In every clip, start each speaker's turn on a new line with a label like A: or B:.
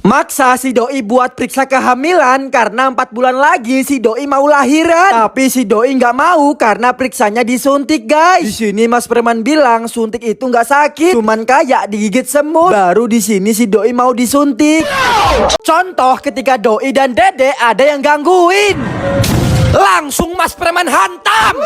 A: Maksa si Doi buat periksa kehamilan karena 4 bulan lagi si Doi mau lahiran. Tapi si Doi nggak mau karena periksanya disuntik, guys. Di sini Mas Preman bilang suntik itu nggak sakit, cuman kayak digigit semut. Baru di sini si Doi mau disuntik. Contoh ketika Doi dan Dede ada yang gangguin, langsung Mas Preman hantam.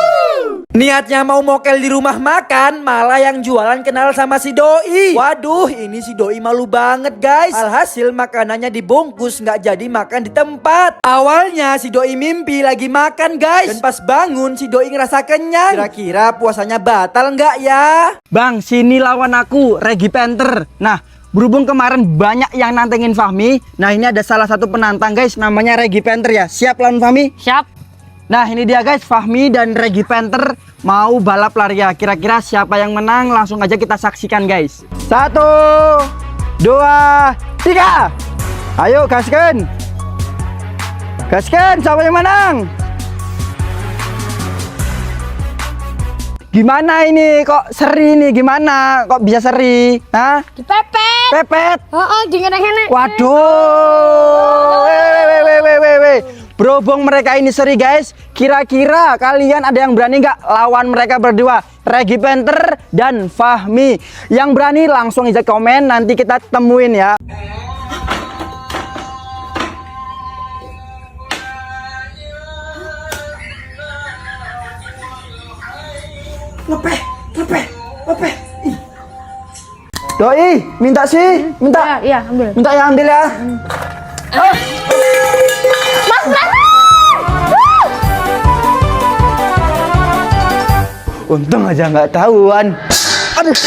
A: Niatnya mau mokel di rumah makan, malah yang jualan kenal sama si Doi. Waduh, ini si Doi malu banget, guys. Alhasil makanannya dibungkus, nggak jadi makan di tempat. Awalnya si Doi mimpi lagi makan, guys. Dan pas bangun si Doi ngerasa kenyang. Kira-kira puasanya batal nggak ya?
B: Bang, sini lawan aku, Regi Panther. Nah, berhubung kemarin banyak yang nantengin Fahmi, nah ini ada salah satu penantang, guys, namanya Regi Panther ya. Siap lawan Fahmi?
C: Siap.
B: Nah ini dia, guys, Fahmi dan Regi Panther mau balap lari ya. Kira-kira siapa yang menang? Langsung aja kita saksikan, guys. 1, 2, 3. Ayo gaskan. Gaskan, siapa yang menang? Gimana ini? Kok seri nih? Gimana? Kok bisa seri? Hah?
C: Dipepet.
B: Pepet?
C: Oh, dingin-dingin.
B: Waduh. Weh. Berhubung mereka ini seri, guys, kira-kira kalian ada yang berani nggak lawan mereka berdua, Regi Panther dan Fahmi? Yang berani langsung aja komen, nanti kita temuin ya. Lepeh. Doi, minta sih, minta.
C: Iya, ambil.
B: Minta ya, ambil ya.
C: Mas Preman!
B: Untung aja nggak tahuan. Aduh.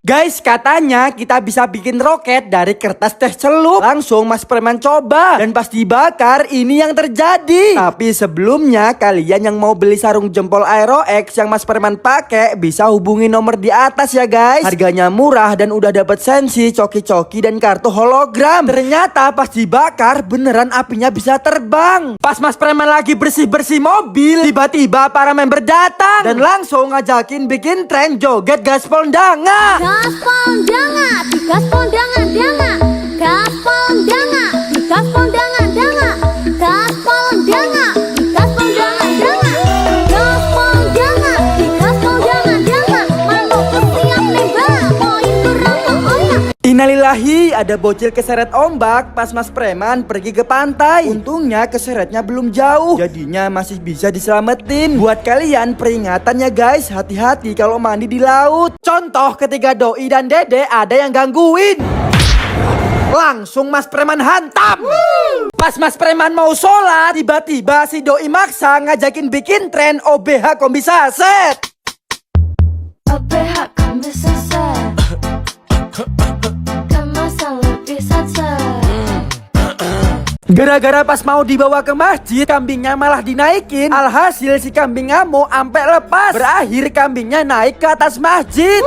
A: Guys, katanya kita bisa bikin roket dari kertas teh celup. Langsung Mas Preman coba, dan pas dibakar ini yang terjadi. Tapi sebelumnya kalian yang mau beli sarung jempol Aero X yang Mas Preman pakai bisa hubungi nomor di atas ya, guys. Harganya murah dan udah dapat sensi, coki-coki dan kartu hologram. Ternyata pas dibakar beneran apinya bisa terbang. Pas Mas Preman lagi bersih-bersih mobil, tiba-tiba para member datang dan langsung ngajakin bikin tren joget gaspol danga.
C: Gaspol danga, gaspol danga, danga. Gaspol danga, gaspol danga, danga. Gaspol danga, gaspol danga, danga. Gaspol danga, gaspol danga, danga. Mantap siap nembak, poin berapa oyak.
A: Innalillahi, ada bocil keseret ombak pas Mas Preman pergi ke pantai. Untungnya keseretnya belum jauh, jadinya masih bisa diselamatin. Buat kalian peringatan ya, guys, hati-hati kalau mandi di laut. Contoh ketika Doi dan Dede ada yang gangguin, langsung Mas Preman hantam. Pas Mas Preman mau sholat, tiba-tiba si Doi maksa ngajakin bikin tren OBH kombi saset.
C: OBH kombi saset. Kemasan lebih saset.
A: Gara-gara pas mau dibawa ke masjid, kambingnya malah dinaikin. Alhasil si kambing ngamuk ampe lepas. Berakhir kambingnya naik ke atas masjid.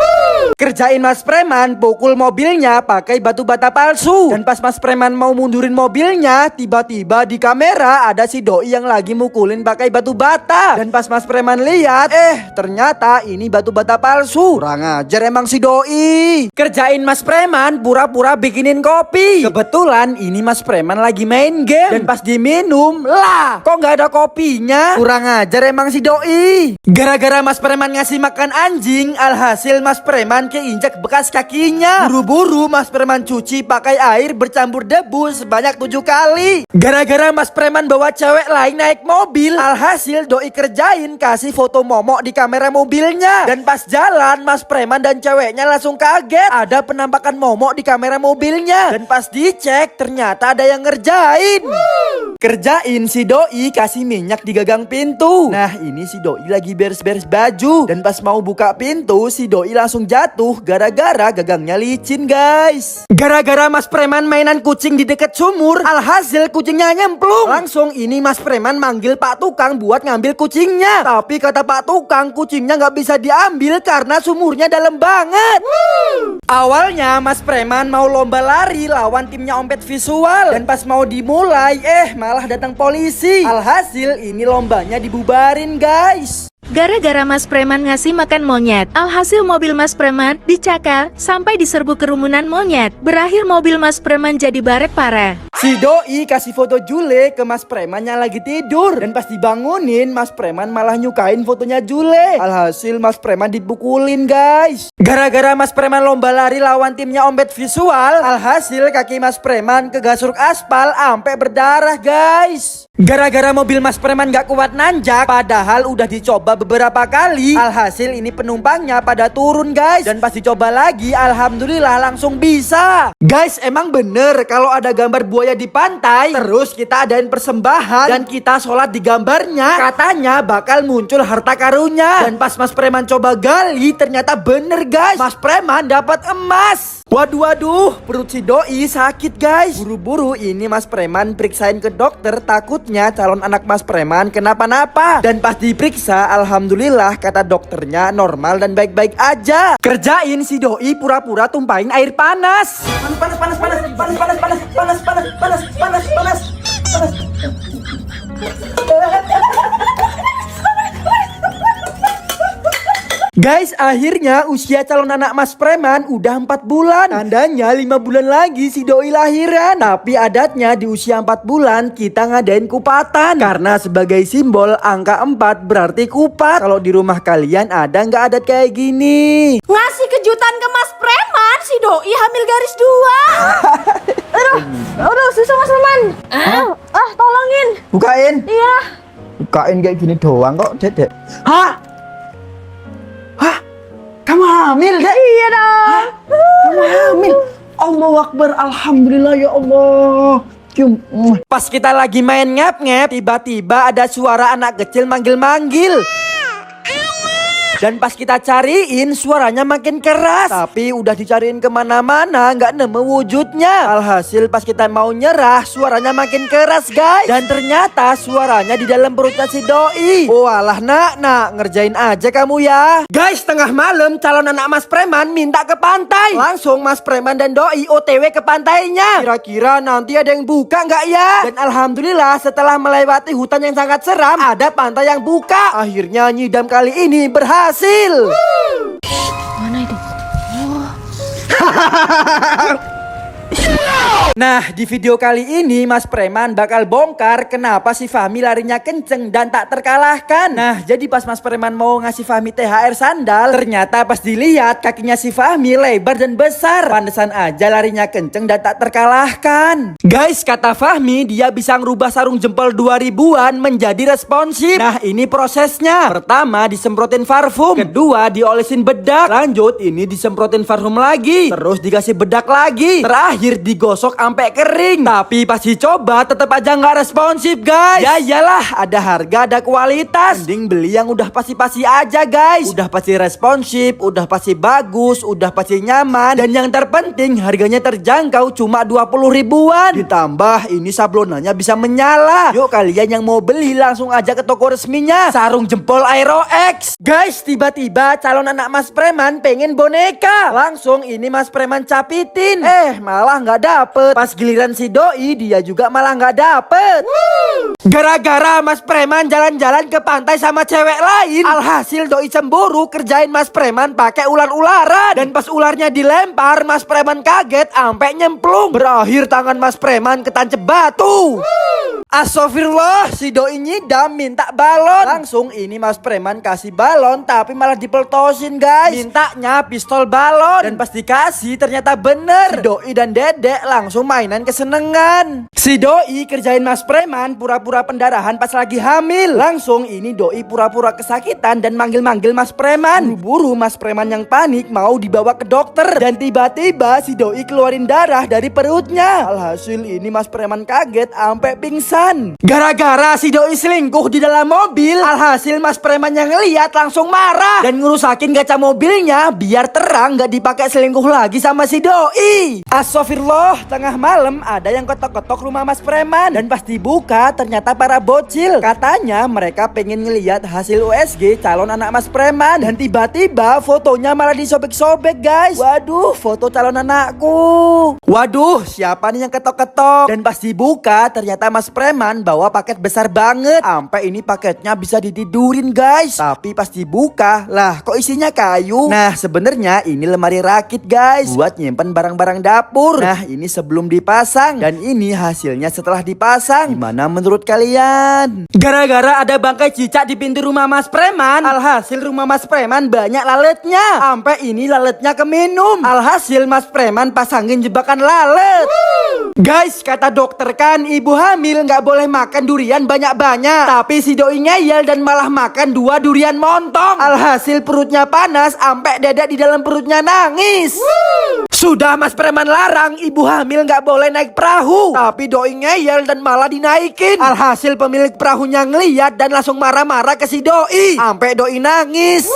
A: Kerjain Mas Preman pukul mobilnya pakai batu bata palsu. Dan pas Mas Preman mau mundurin mobilnya, tiba-tiba di kamera ada si Doi yang lagi mukulin pakai batu bata. Dan pas Mas Preman lihat, ternyata ini batu bata palsu. Kurang ajar emang si Doi. Kerjain Mas Preman pura-pura bikinin kopi. Kebetulan ini Mas Preman lagi main game, dan pas diminum, lah kok nggak ada kopinya. Kurang ajar emang si Doi. Gara-gara Mas Preman ngasih makan anjing, alhasil Mas Preman keinjak bekas kakinya. Buru-buru Mas Preman cuci pakai air bercampur debu sebanyak 7 kali. Gara-gara Mas Preman bawa cewek lain naik mobil, alhasil Doi kerjain kasih foto momok di kamera mobilnya. Dan pas jalan Mas Preman dan ceweknya langsung kaget ada penampakan momok di kamera mobilnya. Dan pas dicek ternyata ada yang ngerjain. Kerjain si Doi kasih minyak di gagang pintu. Nah ini si Doi lagi beres-beres baju, dan pas mau buka pintu si Doi langsung jatuh gara-gara gagangnya licin, guys. Gara-gara Mas Preman mainan kucing di dekat sumur, alhasil kucingnya nyemplung. Langsung ini Mas Preman manggil Pak Tukang buat ngambil kucingnya. Tapi kata Pak Tukang kucingnya nggak bisa diambil karena sumurnya dalam banget. Awalnya Mas Preman mau lomba lari lawan timnya Ompet Visual, dan pas mau dimulai malah datang polisi. Alhasil ini lombanya dibubarin, guys.
D: gara-gara Mas Preman ngasih makan monyet. Alhasil mobil Mas Preman dicakar sampai diserbu kerumunan monyet. Berakhir mobil Mas Preman jadi baret parah.
A: Si doi kasih foto Jule ke Mas Preman yang lagi tidur. Dan pas dibangunin, Mas Preman malah nyukain fotonya Jule. Alhasil Mas Preman dipukulin guys. Gara-gara Mas Preman lomba lari lawan timnya Ombet Visual, alhasil kaki Mas Preman kegasuruk aspal ampe berdarah guys. Gara-gara mobil Mas Preman gak kuat nanjak, padahal udah dicoba beberapa kali. Alhasil ini penumpangnya pada turun guys. Dan pas dicoba lagi, alhamdulillah langsung bisa. Guys, emang bener kalau ada gambar buaya di pantai, terus kita adain persembahan dan kita sholat di gambarnya, katanya bakal muncul harta karunnya. Dan pas Mas Preman coba gali, ternyata bener guys, Mas Preman dapat emas. Waduh, perut si doi sakit guys. Buru-buru ini Mas Preman periksain ke dokter, takutnya calon anak Mas Preman kenapa-napa. Dan pas diperiksa, alhamdulillah kata dokternya normal dan baik-baik aja. Kerjain si doi pura-pura tumpahin air panas. Panas. Guys, akhirnya usia calon anak Mas Preman udah 4 bulan. Tandanya 5 bulan lagi si doi lahiran. Tapi adatnya di usia 4 bulan kita ngadain kupatan, karena sebagai simbol angka 4 berarti kupat. Kalau di rumah kalian ada nggak adat kayak gini?
C: Ngasih kejutan ke Mas Preman, si doi hamil garis 2. Aduh, susah Mas Preman. Tolongin.
B: Bukain.
C: Iya.
B: Bukain kayak gini doang kok, Dedek.
A: Hah? Kamu hamil, Dek?
C: Iya dong.
B: Kamu hamil. Allahu Akbar, alhamdulillah ya Allah. Cium.
A: Pas kita lagi main ngap-ngap, tiba-tiba ada suara anak kecil manggil-manggil. Dan pas kita cariin, suaranya makin keras. Tapi udah dicariin kemana-mana, nggak nemu wujudnya. Alhasil pas kita mau nyerah, suaranya makin keras guys. Dan ternyata suaranya di dalam perutnya si doi. Oh alah nak, ngerjain aja kamu ya. Guys, tengah malam calon anak Mas Preman minta ke pantai. Langsung Mas Preman dan doi OTW ke pantainya. Kira-kira nanti ada yang buka nggak ya? Dan alhamdulillah setelah melewati hutan yang sangat seram, ada pantai yang buka. Akhirnya nyidam kali ini berhasil.
D: Mana itu?
A: Nah, di video kali ini Mas Preman bakal bongkar kenapa si Fahmi larinya kenceng dan tak terkalahkan. Nah, jadi pas Mas Preman mau ngasih Fahmi THR sandal, ternyata pas dilihat kakinya si Fahmi lebar dan besar. Pantesan aja larinya kenceng dan tak terkalahkan. Guys, kata Fahmi dia bisa ngerubah sarung jempol 2000-an menjadi responsif. Nah, ini prosesnya. Pertama disemprotin parfum, kedua diolesin bedak, lanjut ini disemprotin parfum lagi, terus dikasih bedak lagi, terakhir digosok sampai kering. Tapi pas dicoba tetap aja nggak responsif guys. Ya iyalah, ada harga ada kualitas. Mending beli yang udah pasti-pasti aja guys. Udah pasti responsif, udah pasti bagus, udah pasti nyaman, dan yang terpenting harganya terjangkau cuma 20 ribuan. Ditambah ini sablonannya bisa menyala. Yuk kalian yang mau beli langsung aja ke toko resminya Sarung Jempol Aero X. Guys, tiba-tiba calon anak Mas Preman pengen boneka. Langsung ini Mas Preman capitin. Malah nggak dapet. Pas giliran si doi dia juga malah nggak dapet. Gara-gara Mas Preman jalan-jalan ke pantai sama cewek lain, alhasil doi cemburu kerjain Mas Preman pakai ular-ularan. Dan pas ularnya dilempar, Mas Preman kaget ampe nyemplung. Berakhir tangan Mas Preman ketancep batu. Astagfirullah, si doi nyidam minta balon. Langsung ini Mas Preman kasih balon tapi malah dipeltosin guys. Mintanya pistol balon. Dan pas dikasih ternyata bener. Si doi dan dedek langsung mainan kesenengan. Si doi kerjain Mas Preman pura-pura pendarahan pas lagi hamil. Langsung ini doi pura-pura kesakitan dan manggil-manggil Mas Preman. Buru-buru Mas Preman yang panik mau dibawa ke dokter. Dan tiba-tiba si doi keluarin darah dari perutnya. Alhasil ini Mas Preman kaget sampai pingsan. Gara-gara si doi selingkuh di dalam mobil, alhasil Mas Preman yang lihat langsung marah dan ngerusakin kaca mobilnya biar terang gak dipakai selingkuh lagi sama si doi. Astagfirullah, tengah malam ada yang ketok-ketok rumah Mas Preman. Dan pas dibuka ternyata para bocil. Katanya mereka pengen ngeliat hasil USG calon anak Mas Preman. Dan tiba-tiba fotonya malah disobek-sobek guys. Waduh, foto calon anakku. Waduh, siapa nih yang ketok-ketok? Dan pas dibuka ternyata Mas Preman Preman bawa paket besar banget. Sampai ini paketnya bisa ditidurin guys. Tapi pas dibuka, lah kok isinya kayu. Nah sebenarnya ini lemari rakit guys, buat nyimpen barang-barang dapur. Nah ini sebelum dipasang, dan ini hasilnya setelah dipasang. Gimana menurut kalian? Gara-gara ada bangkai cicak di pintu rumah Mas Preman, alhasil rumah Mas Preman banyak laletnya. Sampai ini laletnya keminum. Alhasil Mas Preman pasangin jebakan lalet. Guys, kata dokter kan ibu hamil nggak boleh makan durian banyak-banyak. Tapi si doi ngeyel dan malah makan 2 durian montong. Alhasil perutnya panas, sampai dedek di dalam perutnya nangis. Sudah Mas Preman larang ibu hamil nggak boleh naik perahu, tapi doi ngeyel dan malah dinaikin. Alhasil pemilik perahunya ngeliat dan langsung marah-marah ke si doi, sampai doi nangis.